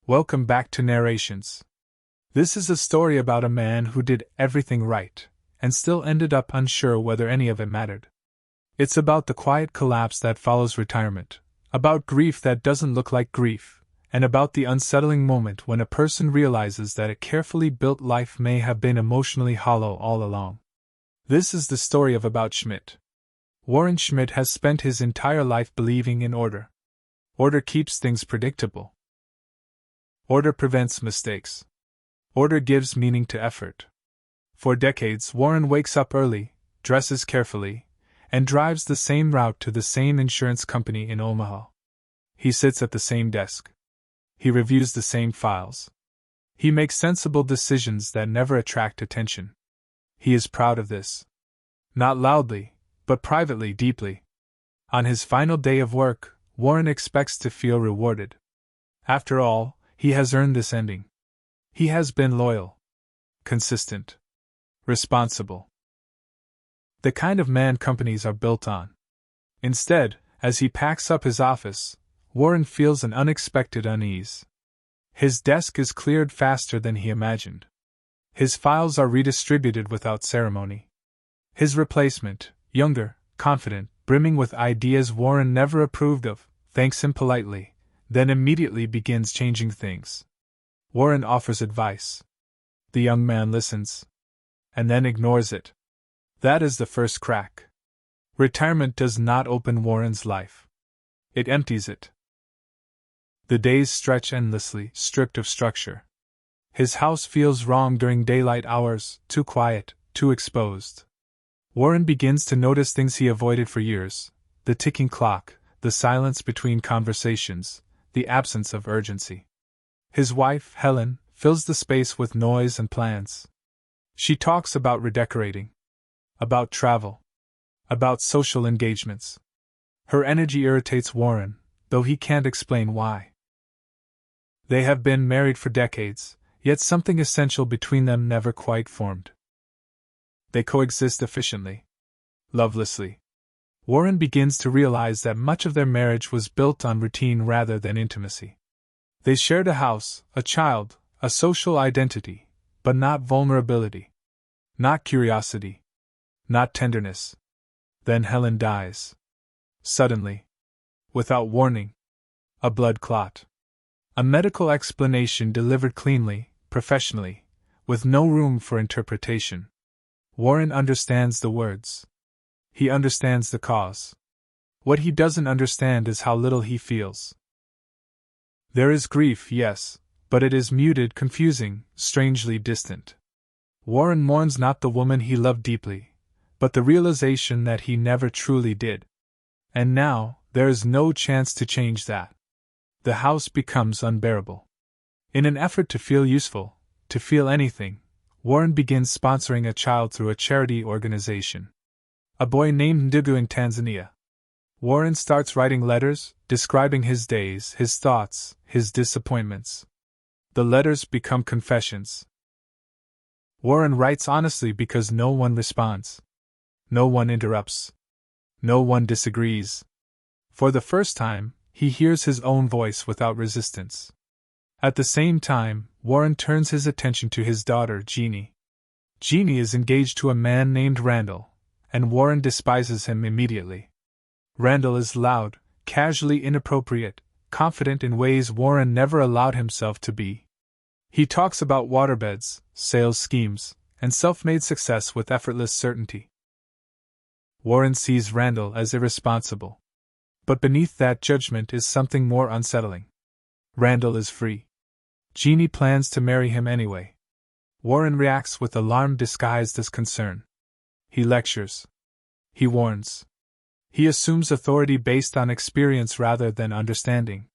Welcome back to Narrations. This is a story about a man who did everything right, and still ended up unsure whether any of it mattered. It's about the quiet collapse that follows retirement, about grief that doesn't look like grief, and about the unsettling moment when a person realizes that a carefully built life may have been emotionally hollow all along. This is the story of About Schmidt. Warren Schmidt has spent his entire life believing in order. Order keeps things predictable. Order prevents mistakes. Order gives meaning to effort. For decades, Warren wakes up early, dresses carefully, and drives the same route to the same insurance company in Omaha. He sits at the same desk. He reviews the same files. He makes sensible decisions that never attract attention. He is proud of this. Not loudly, but privately, deeply. On his final day of work, Warren expects to feel rewarded. After all, he has earned this ending. He has been loyal, consistent, responsible. The kind of man companies are built on. Instead, as he packs up his office, Warren feels an unexpected unease. His desk is cleared faster than he imagined. His files are redistributed without ceremony. His replacement, younger, confident, brimming with ideas Warren never approved of, thanks him politely, then immediately begins changing things. Warren offers advice. The young man listens, and then ignores it. That is the first crack. Retirement does not open Warren's life. It empties it. The days stretch endlessly, stripped of structure. His house feels wrong during daylight hours, too quiet, too exposed. Warren begins to notice things he avoided for years: the ticking clock, the silence between conversations, the absence of urgency. His wife, Helen, fills the space with noise and plans. She talks about redecorating, about travel, about social engagements. Her energy irritates Warren, though he can't explain why. They have been married for decades, yet something essential between them never quite formed. They coexist efficiently, lovelessly. Warren begins to realize that much of their marriage was built on routine rather than intimacy. They shared a house, a child, a social identity, but not vulnerability, not curiosity, not tenderness. Then Helen dies. Suddenly. Without warning. A blood clot. A medical explanation delivered cleanly, professionally, with no room for interpretation. Warren understands the words. He understands the cause. What he doesn't understand is how little he feels. There is grief, yes, but it is muted, confusing, strangely distant. Warren mourns not the woman he loved deeply, but the realization that he never truly did. And now, there is no chance to change that. The house becomes unbearable. In an effort to feel useful, to feel anything, Warren begins sponsoring a child through a charity organization. A boy named Ndugu in Tanzania. Warren starts writing letters, describing his days, his thoughts, his disappointments. The letters become confessions. Warren writes honestly because no one responds. No one interrupts. No one disagrees. For the first time, he hears his own voice without resistance. At the same time, Warren turns his attention to his daughter, Jeannie. Jeannie is engaged to a man named Randall, and Warren despises him immediately. Randall is loud, casually inappropriate, confident in ways Warren never allowed himself to be. He talks about waterbeds, sales schemes, and self-made success with effortless certainty. Warren sees Randall as irresponsible. But beneath that judgment is something more unsettling. Randall is free. Jeannie plans to marry him anyway. Warren reacts with alarm disguised as concern. He lectures. He warns. He assumes authority based on experience rather than understanding.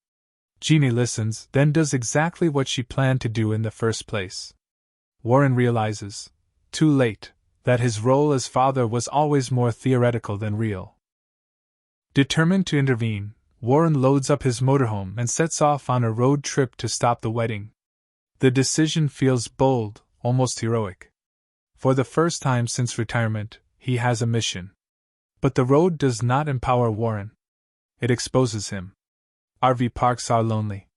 Jeannie listens, then does exactly what she planned to do in the first place. Warren realizes, too late, that his role as father was always more theoretical than real. Determined to intervene, Warren loads up his motorhome and sets off on a road trip to stop the wedding. The decision feels bold, almost heroic. For the first time since retirement, he has a mission. But the road does not empower Warren. It exposes him. RV parks are lonely.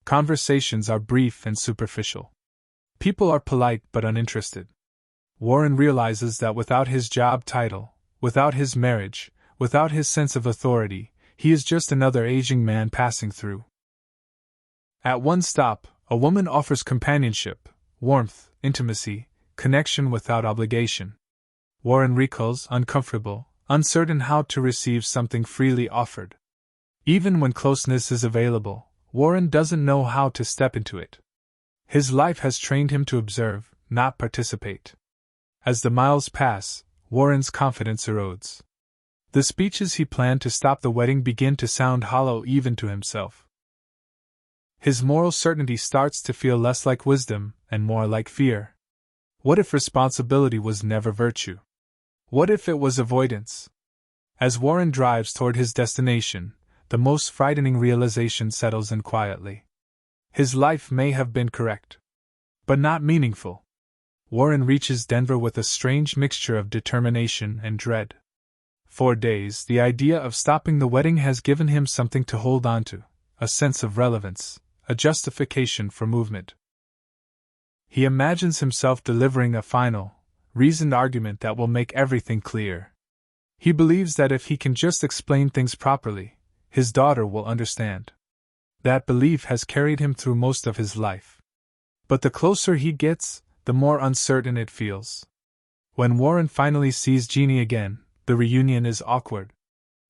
Conversations are brief and superficial. People are polite but uninterested. Warren realizes that without his job title, without his marriage, without his sense of authority, he is just another aging man passing through. At one stop, a woman offers companionship, warmth, intimacy, connection without obligation. Warren recoils, uncomfortable, uncertain how to receive something freely offered. Even when closeness is available, Warren doesn't know how to step into it. His life has trained him to observe, not participate. As the miles pass, Warren's confidence erodes. The speeches he planned to stop the wedding begin to sound hollow even to himself. His moral certainty starts to feel less like wisdom and more like fear. What if responsibility was never virtue? What if it was avoidance? As Warren drives toward his destination, the most frightening realization settles in quietly. His life may have been correct, but not meaningful. Warren reaches Denver with a strange mixture of determination and dread. For days, the idea of stopping the wedding has given him something to hold on to, a sense of relevance, a justification for movement. He imagines himself delivering a final, reasoned argument that will make everything clear. He believes that if he can just explain things properly, his daughter will understand. That belief has carried him through most of his life. But the closer he gets, the more uncertain it feels. When Warren finally sees Jeannie again, the reunion is awkward.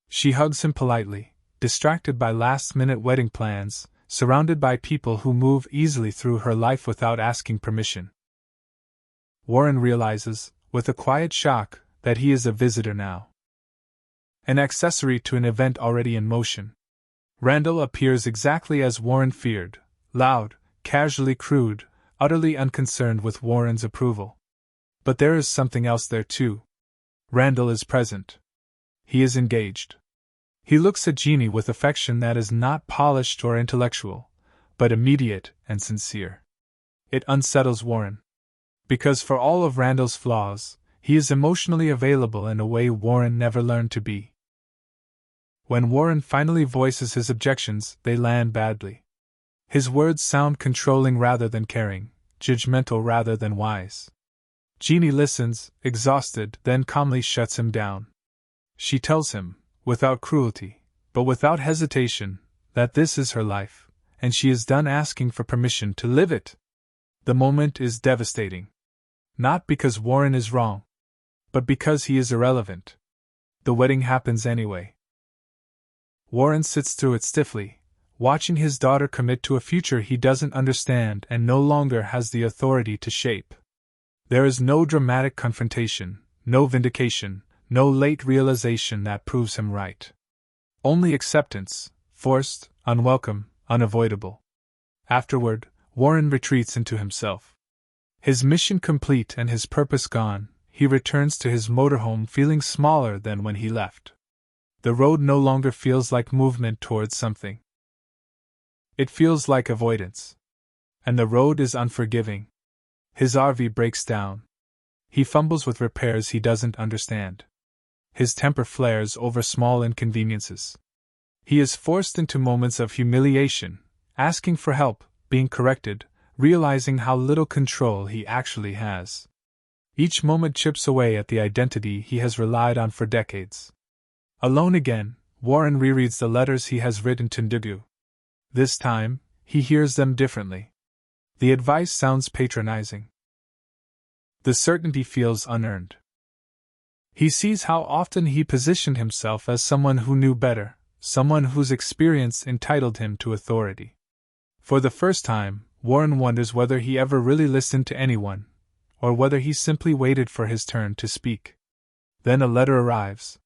She hugs him politely, distracted by last-minute wedding plans, surrounded by people who move easily through her life without asking permission. Warren realizes, with a quiet shock, that he is a visitor now. An accessory to an event already in motion. Randall appears exactly as Warren feared, loud, casually crude, utterly unconcerned with Warren's approval. But there is something else there too. Randall is present. He is engaged. He looks at Jeannie with affection that is not polished or intellectual, but immediate and sincere. It unsettles Warren. Because for all of Randall's flaws, he is emotionally available in a way Warren never learned to be. When Warren finally voices his objections, they land badly. His words sound controlling rather than caring, judgmental rather than wise. Jeannie listens, exhausted, then calmly shuts him down. She tells him, without cruelty, but without hesitation, that this is her life, and she is done asking for permission to live it. The moment is devastating. Not because Warren is wrong, but because he is irrelevant. The wedding happens anyway. Warren sits through it stiffly, watching his daughter commit to a future he doesn't understand and no longer has the authority to shape. There is no dramatic confrontation, no vindication, no late realization that proves him right. Only acceptance, forced, unwelcome, unavoidable. Afterward, Warren retreats into himself. His mission complete and his purpose gone, he returns to his motorhome feeling smaller than when he left. The road no longer feels like movement towards something. It feels like avoidance. And the road is unforgiving. His RV breaks down. He fumbles with repairs he doesn't understand. His temper flares over small inconveniences. He is forced into moments of humiliation, asking for help, being corrected, realizing how little control he actually has. Each moment chips away at the identity he has relied on for decades. Alone again, Warren rereads the letters he has written to Ndugu. This time, he hears them differently. The advice sounds patronizing. The certainty feels unearned. He sees how often he positioned himself as someone who knew better, someone whose experience entitled him to authority. For the first time, Warren wonders whether he ever really listened to anyone, or whether he simply waited for his turn to speak. Then a letter arrives.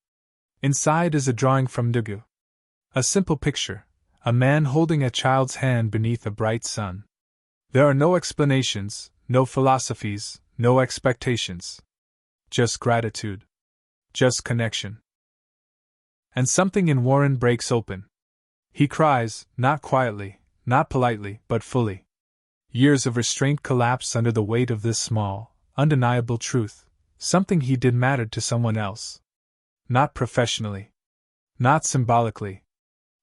Inside is a drawing from Ndugu. A simple picture, a man holding a child's hand beneath a bright sun. There are no explanations, no philosophies, no expectations. Just gratitude. Just connection. And something in Warren breaks open. He cries, not quietly, not politely, but fully. Years of restraint collapse under the weight of this small, undeniable truth. Something he did mattered to someone else. Not professionally. Not symbolically.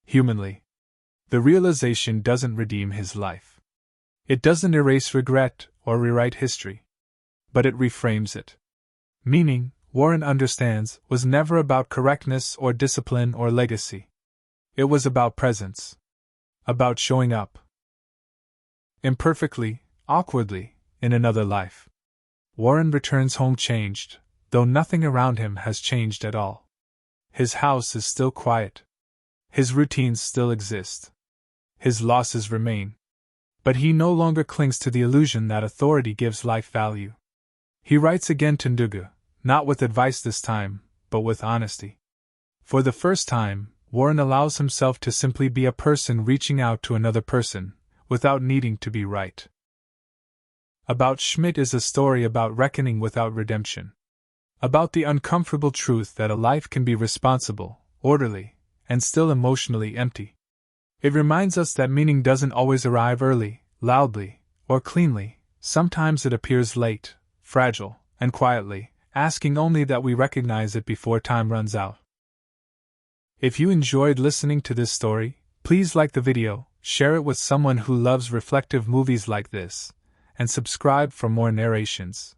Humanly. The realization doesn't redeem his life. It doesn't erase regret or rewrite history. But it reframes it. Meaning, Warren understands, was never about correctness or discipline or legacy. It was about presence. About showing up. Imperfectly, awkwardly, in another life. Warren returns home changed, though nothing around him has changed at all. His house is still quiet. His routines still exist. His losses remain. But he no longer clings to the illusion that authority gives life value. He writes again to Ndugu, not with advice this time, but with honesty. For the first time, Warren allows himself to simply be a person reaching out to another person, without needing to be right. About Schmidt is a story about reckoning without redemption. About the uncomfortable truth that a life can be responsible, orderly, and still emotionally empty. It reminds us that meaning doesn't always arrive early, loudly, or cleanly. Sometimes it appears late, fragile, and quietly, asking only that we recognize it before time runs out. If you enjoyed listening to this story, please like the video, share it with someone who loves reflective movies like this, and subscribe for more narrations.